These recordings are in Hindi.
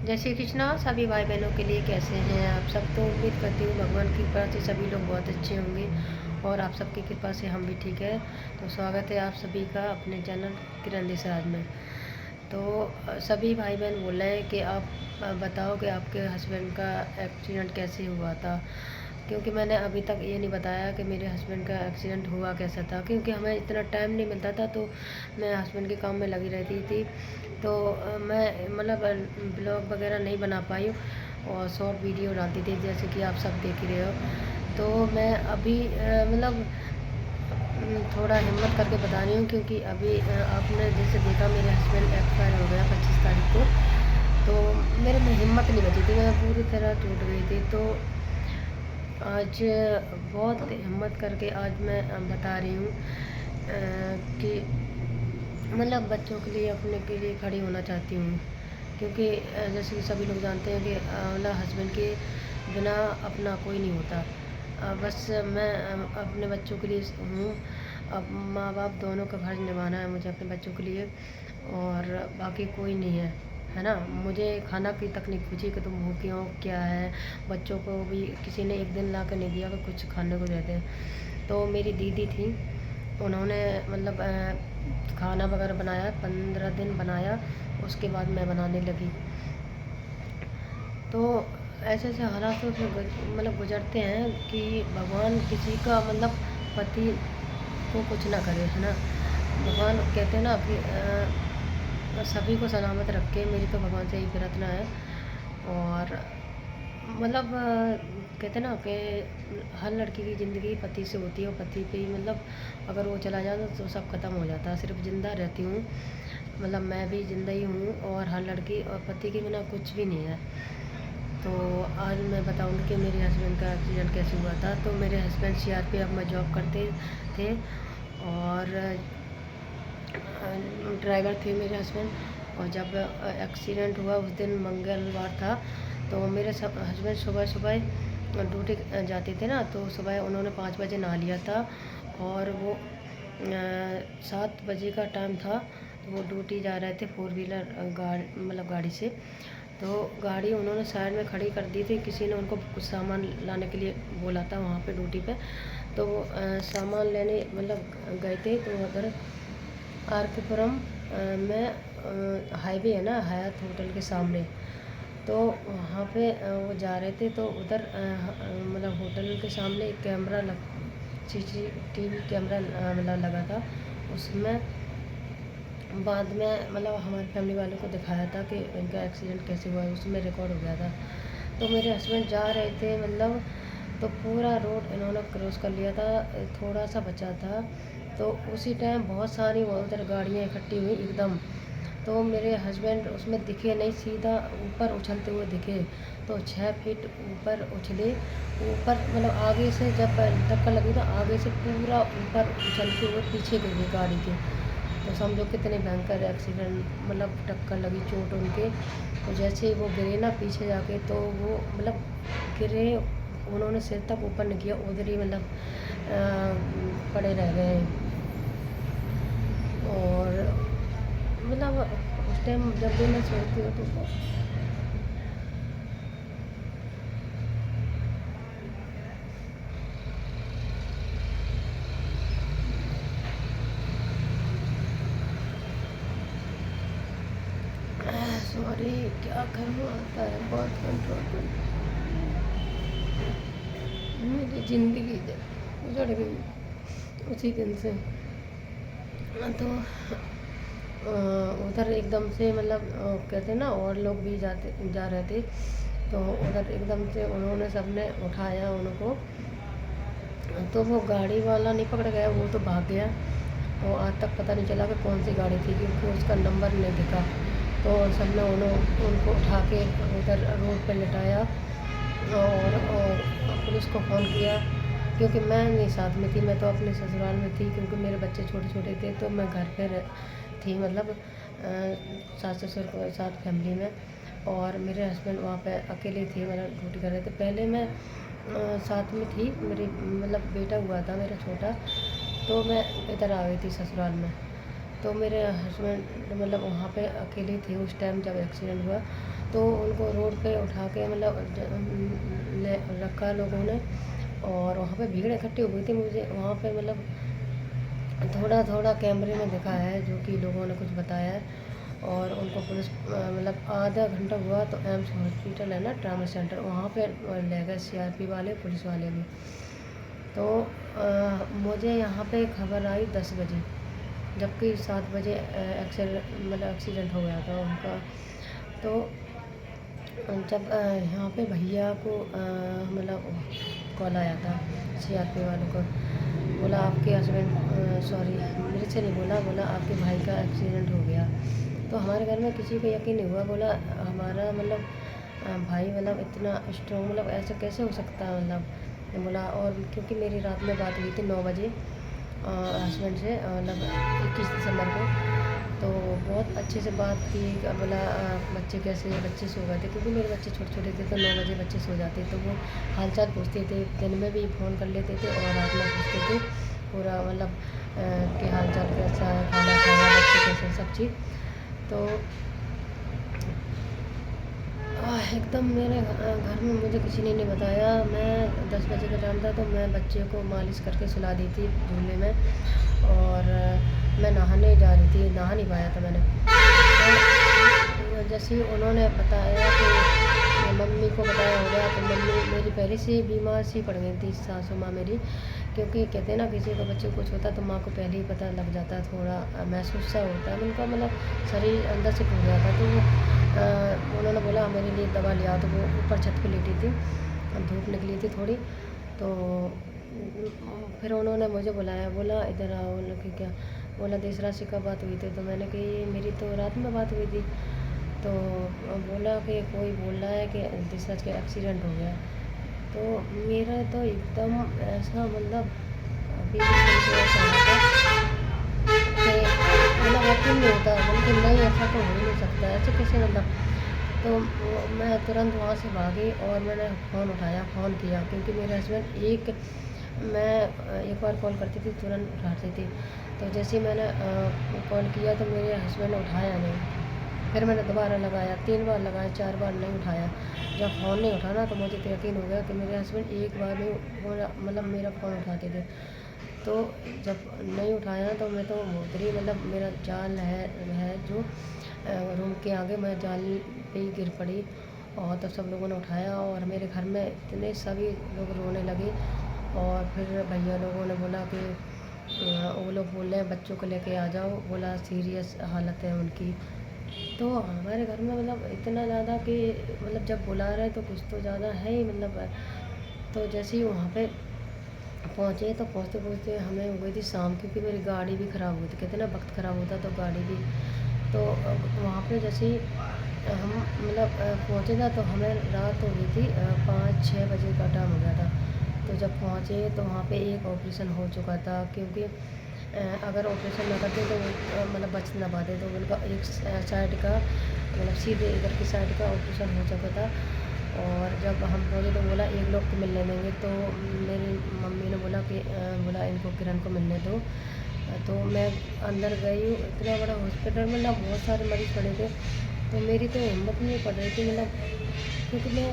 जय श्री कृष्णा सभी भाई बहनों के लिए कैसे हैं आप सब। तो उम्मीद करती हूँ भगवान की कृपा से सभी लोग बहुत अच्छे होंगे और आप सबकी कृपा से हम भी ठीक है। तो स्वागत है आप सभी का अपने चैनल किरण देसराज में। तो सभी भाई बहन बोल रहे हैं कि आप बताओ कि आपके हस्बैंड का एक्सीडेंट कैसे हुआ था, क्योंकि मैंने अभी तक ये नहीं बताया कि मेरे हस्बैंड का एक्सीडेंट हुआ कैसा था, क्योंकि हमें इतना टाइम नहीं मिलता था। तो मैं हस्बैंड के काम में लगी रहती थी, तो मैं ब्लॉग वगैरह नहीं बना पाई और शॉर्ट वीडियो डालती थी जैसे कि आप सब देख ही रहे हो। तो मैं अभी थोड़ा हिम्मत करके बता रही हूँ, क्योंकि अभी आपने जैसे देखा मेरे हस्बैंड एक्सपायर हो गया 25 तारीख को। तो मेरे में हिम्मत नहीं बची थी, मैं पूरी तरह टूट गई थी। तो आज बहुत हिम्मत करके आज मैं बता रही हूँ कि बच्चों के लिए अपने के लिए खड़ी होना चाहती हूँ, क्योंकि जैसे कि सभी लोग जानते हैं कि हस्बैंड के बिना अपना कोई नहीं होता। बस मैं अपने बच्चों के लिए हूँ। अब माँ बाप दोनों का फर्ज निभाना है मुझे अपने बच्चों के लिए, और बाकी कोई नहीं है, है ना। मुझे खाना की तक नहीं पूछी कि तुम भूखी हो क्या है। बच्चों को भी किसी ने एक दिन ला कर नहीं दिया कि कुछ खाने को देते हैं। तो मेरी दीदी थी, उन्होंने खाना वगैरह बनाया, 15 दिन बनाया। उसके बाद मैं बनाने लगी। तो ऐसे ऐसे हालातों से गुजरते हैं कि भगवान किसी का पति को कुछ ना करे, है ना। भगवान कहते हैं ना कि सभी को सलामत रखे, मेरी तो भगवान से यही प्रार्थना है। और कहते हैं ना कि हर लड़की की ज़िंदगी पति से होती है, और पति पे ही अगर वो चला जाता तो सब खत्म हो जाता है। सिर्फ ज़िंदा रहती हूँ, मैं भी ज़िंदा ही हूँ, और हर लड़की और पति के बिना कुछ भी नहीं है। तो आज मैं बताऊँगी कि मेरे हस्बैंड का एक्सीडेंट कैसे हुआ था। तो मेरे हस्बैंड सीआरपीएफ में जॉब करते थे, और ड्राइवर थे मेरे हस्बैंड। और जब एक्सीडेंट हुआ उस दिन मंगलवार था, तो मेरे सब हस्बैंड सुबह सुबह ड्यूटी जाते थे ना, तो सुबह उन्होंने 5 बजे नहा लिया था, और वो 7 बजे का टाइम था। तो वो ड्यूटी जा रहे थे फोर व्हीलर गाड़ी से। तो गाड़ी उन्होंने साइड में खड़ी कर दी थी, किसी ने उनको कुछ सामान लाने के लिए बोला था वहाँ पे ड्यूटी पे। तो वो सामान लेने गए थे। तो उधर आर के पुरम में हाईवे है ना, हयात होटल के सामने। तो वहाँ पे वो जा रहे थे, तो उधर होटल के सामने एक कैमरा सीसीटीवी कैमरा लगा था। उसमें बाद में हमारे फैमिली वालों को दिखाया था कि इनका एक्सीडेंट कैसे हुआ है, उसमें रिकॉर्ड हो गया था। तो मेरे हस्बैंड जा रहे थे, तो पूरा रोड इन्होंने क्रॉस कर लिया था, थोड़ा सा बचा था। तो उसी टाइम बहुत सारी उधर गाड़ियाँ इकट्ठी हुई एकदम। तो मेरे हस्बैंड उसमें दिखे नहीं, सीधा ऊपर उछलते हुए दिखे। तो 6 फीट ऊपर उछले, ऊपर आगे से जब टक्कर लगी तो आगे से पूरा ऊपर उछलते हुए पीछे गिर गाड़ी के। तो समझो कितने भयंकर एक्सीडेंट, टक्कर लगी, चोट उनके। तो जैसे ही वो गिरे ना पीछे जाके, तो वो गिरे, उन्होंने सिर तक ऊपर नहीं किया, उधर ही पड़े रह गए। और उस टाइम जब भी मैं सोचती हूँ तो सॉरी, क्या करूँ, आता है बहुत कंट्रोल कर। मेरी ज़िंदगी उजड़ गई उसी दिन से। तो उधर एकदम से कहते हैं ना, और लोग भी जा रहे थे। तो उधर एकदम से उन्होंने सबने उठाया उनको। तो वो गाड़ी वाला नहीं पकड़ गया, वो तो भाग गया। तो आज तक पता नहीं चला कि कौन सी गाड़ी थी, क्योंकि उसका नंबर नहीं दिखा। तो सबने उनको उठा के उधर रोड पे लिटाया, और पुलिस को फ़ोन किया, क्योंकि मैं नहीं साथ में थी, मैं तो अपने ससुराल में थी, क्योंकि मेरे बच्चे छोटे छोटे थे। तो मैं घर पे थी, सास ससुर के साथ फैमिली में। और मेरे हस्बैंड वहाँ पे अकेले थे, ड्यूटी कर रहे थे। पहले मैं साथ में थी, मेरी बेटा हुआ था मेरा छोटा, तो मैं इधर आ गई थी ससुराल में। तो मेरे हस्बैंड मतलब वहाँ पे अकेले थे उस टाइम जब एक्सीडेंट हुआ। तो उनको रोड पे उठा के मतलब ले रखा लोगों ने, और वहाँ पे भीड़ इकट्ठी हो गई थी। मुझे वहाँ पे मतलब थोड़ा थोड़ा कैमरे में दिखा है जो कि लोगों ने कुछ बताया है। और उनको पुलिस मतलब आधा घंटा हुआ तो एम्स हॉस्पिटल है ना, ट्रामा सेंटर, वहाँ पे ले गए सीआरपी वाले, पुलिस वाले भी। तो मुझे यहाँ पे खबर आई 10 बजे, जबकि 7 बजे एक्सीडेंट हो गया था उनका। तो जब यहाँ पे भैया को मतलब कॉल आया था सीआरपी वालों को, बोला आपके हस्बैंड, सॉरी मेरे से नहीं बोला, बोला आपके भाई का एक्सीडेंट हो गया। तो हमारे घर में किसी को यकीन नहीं हुआ। बोला हमारा मतलब भाई मतलब इतना स्ट्रॉन्ग, मतलब ऐसा कैसे हो सकता है मतलब। बोला, और क्योंकि मेरी रात में बात हुई थी 9 बजे हस्बैंड से, मतलब 21 दिसंबर को। तो बहुत अच्छे से बात की। बोला बच्चे कैसे, बच्चे सो गए थे क्योंकि मेरे बच्चे छोटे छोटे थे, तो 9 बजे बच्चे सो जाते। तो वो हालचाल पूछते थे, दिन में भी फ़ोन कर लेते थे और रात में पूछते थे पूरा, मतलब कि हाल चाल कैसा है, खाना खाया, बच्चे कैसे, सब चीज़। तो एकदम मेरे घर में मुझे किसी ने नहीं बताया। मैं 10 बजे का टाइम था, तो मैं बच्चे को मालिश करके सुला दी थी झूले में, और मैं नहाने जा रही थी, नहा नहीं पाया था मैंने। तो जैसे ही उन्होंने बताया कि मम्मी को बताया होगा, तो मम्मी मेरी पहले से ही बीमार सी पड़ गई थी, सासू माँ मेरी। क्योंकि कहते हैं ना, किसी को बच्चे को कुछ होता है तो माँ को पहले ही पता लग जाता है, थोड़ा महसूस सा होता है उनका, मतलब शरीर अंदर से टूट जाता है। तो वो उन्होंने बोला मेरे लिए दवा ले आओ। तो वो ऊपर छत पे लेटी थी, धूप निकली थी थोड़ी। तो फिर उन्होंने मुझे बुलाया, बोला इधर आओ। बोला कि क्या? बोला देसरा से कब बात हुई थी? तो मैंने कही मेरी तो रात में बात हुई थी। तो बोला कि कोई बोल रहा है कि देसराज का एक्सीडेंट हो गया। तो मेरा तो एकदम ऐसा मतलब अभी भी सुन के ऐसा हो रहा था कि मतलब यकीन नहीं होता, बल्कि नहीं, ऐसा तो हो ही नहीं सकता, ऐसे कैसे मतलब। तो मैं तुरंत वहाँ से भागी और मैंने फ़ोन उठाया, फ़ोन किया, क्योंकि मेरे हस्बैंड मैं एक बार कॉल करती थी तुरंत उठाते थे। तो जैसे ही मैंने कॉल किया तो मेरे हस्बैंड ने उठाया नहीं। फिर मैंने दोबारा लगाया, 3 बार लगाया, 4 बार नहीं उठाया। जब फ़ोन नहीं उठा ना, तो मुझे तो यकीन हो गया कि मेरे हस्बैंड एक बार भी मतलब मेरा फ़ोन उठाते थे। तो जब नहीं उठाया तो मैं तो उतरी, मतलब मेरा जाल है जो रूम के आगे, मैं जाल पे ही गिर पड़ी। और तो सब लोगों ने उठाया और मेरे घर में इतने सभी लोग रोने लगे। और फिर भैया लोगों ने बोला कि वो लोग बोल रहे हैं बच्चों को लेके आ जाओ, बोला सीरियस हालत है उनकी। तो हमारे घर में मतलब इतना ज़्यादा कि मतलब जब बुला रहे हैं तो कुछ तो ज़्यादा है ही मतलब। तो जैसे ही वहाँ पे पहुँचे तो पहुँचते-पहुँचते हमें हो गई थी शाम, क्योंकि मेरी गाड़ी भी ख़राब हुई थी। कहते हैं ना, वक़्त ख़राब होता तो गाड़ी भी। तो वहाँ पे जैसे ही हम मतलब पहुँचे ना, तो हमें रात हो गई थी, 5-6 बजे का टाइम हो गया था। तो जब पहुँचे तो वहाँ पे एक ऑपरेशन हो चुका था, क्योंकि अगर ऑपरेशन ना करते तो वो मतलब बच ना पाते। तो उनका एक साइड का मतलब सीधे इधर की साइड का ऑपरेशन हो चुका था। और जब हम पहुँचे तो बोला एक लोग को मिलने देंगे। तो मेरी मम्मी ने बोला कि बोला इनको किरण को मिलने दो। तो मैं अंदर गई, इतना बड़ा हॉस्पिटल, मतलब बहुत सारे मरीज़ पड़े थे। तो मेरी तो हिम्मत नहीं पड़ रही थी मतलब, क्योंकि मैं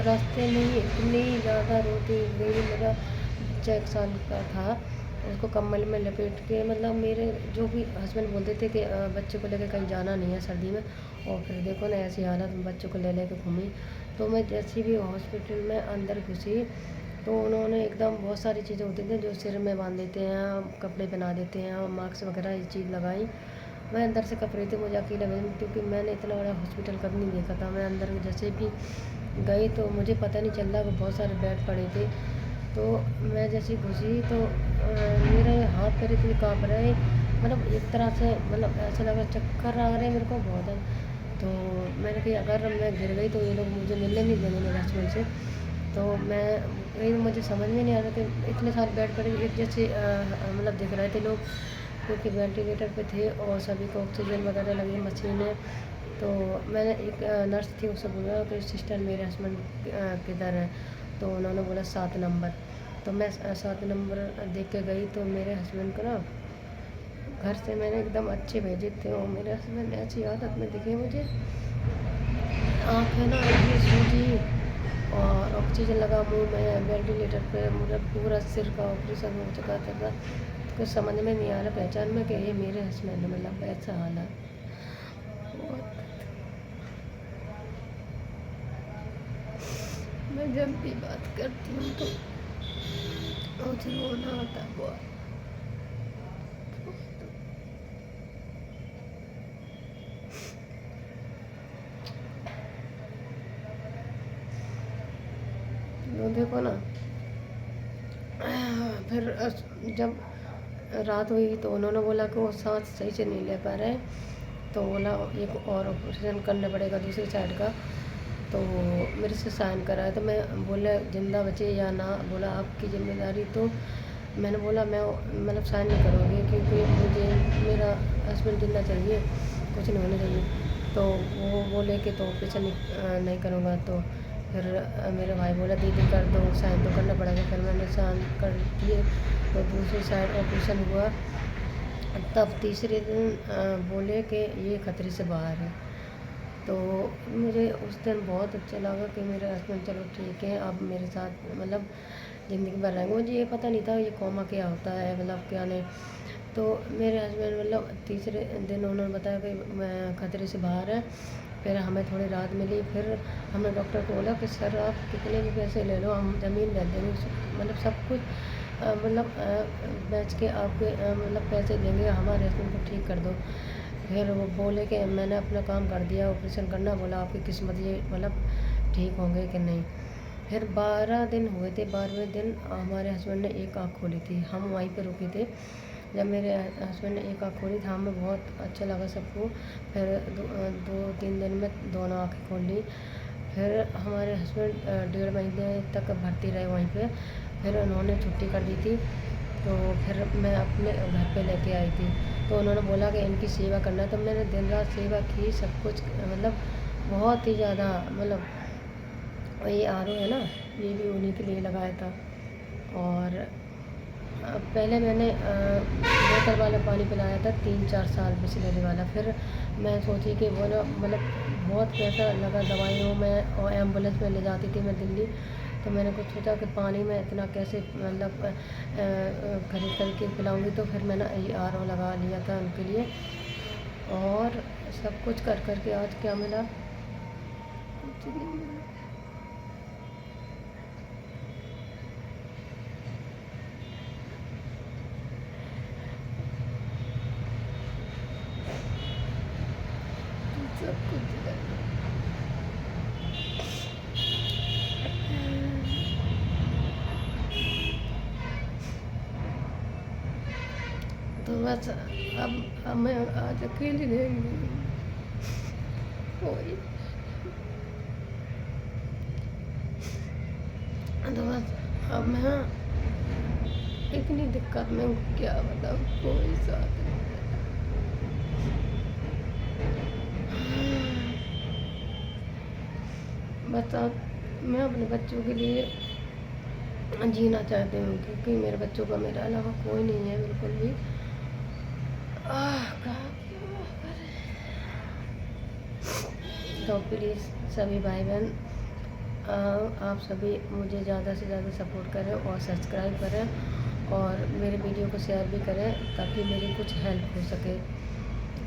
रास्ते में ही इतनी ज़्यादा रोती गई। मेरा बच्चा 1 साल का था, उसको कंबल में लपेट के, मतलब मेरे जो भी हस्बैंड बोलते थे कि बच्चे को लेकर कहीं जाना नहीं है सर्दी में। और फिर देखो ना ऐसी हालत में बच्चों को ले लेके घूमी। तो मैं जैसे भी हॉस्पिटल में अंदर घुसी, तो उन्होंने एकदम बहुत सारी चीज़ें होती थी जो सिर में बांध देते हैं, कपड़े पहना देते हैं, मास्क वगैरह ये चीज़ लगाई। मैं अंदर से कँप रही थी, मुझे अकेले लगा, क्योंकि मैंने इतना बड़ा हॉस्पिटल कभी नहीं देखा था। मैं अंदर जैसे भी गई तो मुझे पता नहीं चल रहा कि बहुत सारे बेड पड़े थे। तो मैं जैसे घुसी तो मेरे हाथ पैर इतने काँप रहे, मतलब एक तरह से मतलब ऐसा लगा चक्कर आ रहे हैं मेरे को बहुत ज़्यादा। तो मैंने कहा अगर मैं गिर गई तो ये लोग मुझे मिलने नहीं देंगे मेरे हस्बैंड से। तो मैं वही, मुझे समझ में नहीं आ रहा था, इतने सारे बेड पड़े एक जैसे मतलब दिख रहे थे लोग, क्योंकि वेंटिलेटर पे थे और सभी को ऑक्सीजन वगैरह लगी, मशीनें। तो मैंने एक नर्स थी, उससे बोला कि सिस्टर मेरे हस्बैंड किधर है? तो उन्होंने बोला 7 नंबर। तो मैं 7 नंबर देख के गई, तो मेरे हस्बैंड को ना घर से मैंने एकदम अच्छे भेजे थे और मेरे हस्बैंड ऐसी आदत में दिखे मुझे। आँख है ना ये सूजी और ऑक्सीजन लगा मुंह में, वेंटिलेटर पे, मुझे पूरा सिर का ऑपरेशन हो चुका था। कुछ समझ में नहीं आ रहा पहचान में कि ये मेरे हस्बैंड है, मतलब ऐसा हाल है। मैं जब भी बात करती हूँ तो मुझे रोना आता है बहुत। तो देखो ना, फिर जब रात हुई तो उन्होंने बोला कि वो सांस सही से नहीं ले पा रहे, तो बोला एक और ऑपरेशन करना पड़ेगा दूसरी साइड का। तो मेरे से साइन कराया, तो मैं बोले जिंदा बचे या ना, बोला आपकी जिम्मेदारी। तो मैंने बोला मैं मतलब साइन नहीं करूँगी क्योंकि मुझे मेरा हस्बैंड जिंदा चाहिए, कुछ नहीं होना चाहिए। तो वो बोले कि तो ऑपरेशन नहीं करूँगा। तो फिर मेरे भाई बोला दीदी कर दो, साइन तो करना पड़ेगा। फिर मैंने साइन कर दिए, तो दूसरी साइड ऑपरेशन हुआ। तब तीसरे दिन बोले कि ये खतरे से बाहर है। तो मुझे उस दिन बहुत अच्छा लगा कि मेरे हस्बैंड चलो ठीक है, अब मेरे साथ मतलब ज़िंदगी भर रहेंगे। मुझे ये पता नहीं था ये कोमा क्या होता है, मतलब क्या नहीं। तो मेरे हस्बैंड मतलब तीसरे दिन उन्होंने बताया कि मैं खतरे से बाहर है। फिर हमें थोड़ी राहत मिली। फिर हमने डॉक्टर को बोला कि सर आप कितने भी पैसे ले लो, हम ज़मीन बेच देंगे, मतलब सब कुछ मतलब बेच के आपके मतलब पैसे देंगे, हमारे हस्बैंड को ठीक कर दो। फिर वो बोले कि मैंने अपना काम कर दिया, ऑपरेशन करना बोला, आपकी किस्मत ये मतलब ठीक होंगे कि नहीं। फिर 12 दिन हुए थे, 12वें दिन हमारे हस्बैंड ने एक आँख खोली थी, हम वहीं पर रुके थे। जब मेरे हस्बैंड ने एक आँख खोली थी, हमें बहुत अच्छा लगा सबको। फिर 2-3 दिन में दोनों आँखें खोल ली। फिर हमारे हस्बैंड 1.5 महीने तक भर्ती रहे वहीं पे। फिर उन्होंने छुट्टी कर दी थी, तो फिर मैं अपने घर पे लेके आई थी। तो उन्होंने बोला कि इनकी सेवा करना है, तो मैंने दिन रात सेवा की, सब कुछ मतलब बहुत ही ज़्यादा। मतलब ये आर ओ है ना, ये भी उन्हीं के लिए लगाया था। और पहले मैंने बोतल वाला पानी पिलाया था 3-4 साल बिसलेरी वाला। फिर मैं सोची कि वो ना मतलब बहुत पैसा लगा दवाइयों में, और एम्बुलेंस में ले जाती थी मैं दिल्ली। तो मैंने कुछ सोचा कि पानी में इतना कैसे मतलब खरीद करके पिलाऊंगी। तो फिर मैंने आर ओ लगा लिया था उनके लिए। और सब कुछ कर करके आज क्या मिला, कुछ नहीं मिला। सब कुछ तो बस अब मैं आज अकेली रह गई। कोई तो बस अब मैं इतनी दिक्कत में हूँ, क्या बताऊँ, कोई साथ नहीं। बस अब मैं अपने बच्चों के लिए जीना चाहती हूँ, क्योंकि मेरे बच्चों का मेरे अलावा कोई नहीं है बिल्कुल भी। क्या करें। तो प्लीज़ सभी भाई बहन, आप सभी मुझे ज़्यादा से ज़्यादा सपोर्ट करें और सब्सक्राइब करें, और मेरे वीडियो को शेयर भी करें ताकि मेरी कुछ हेल्प हो सके।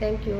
Thank you.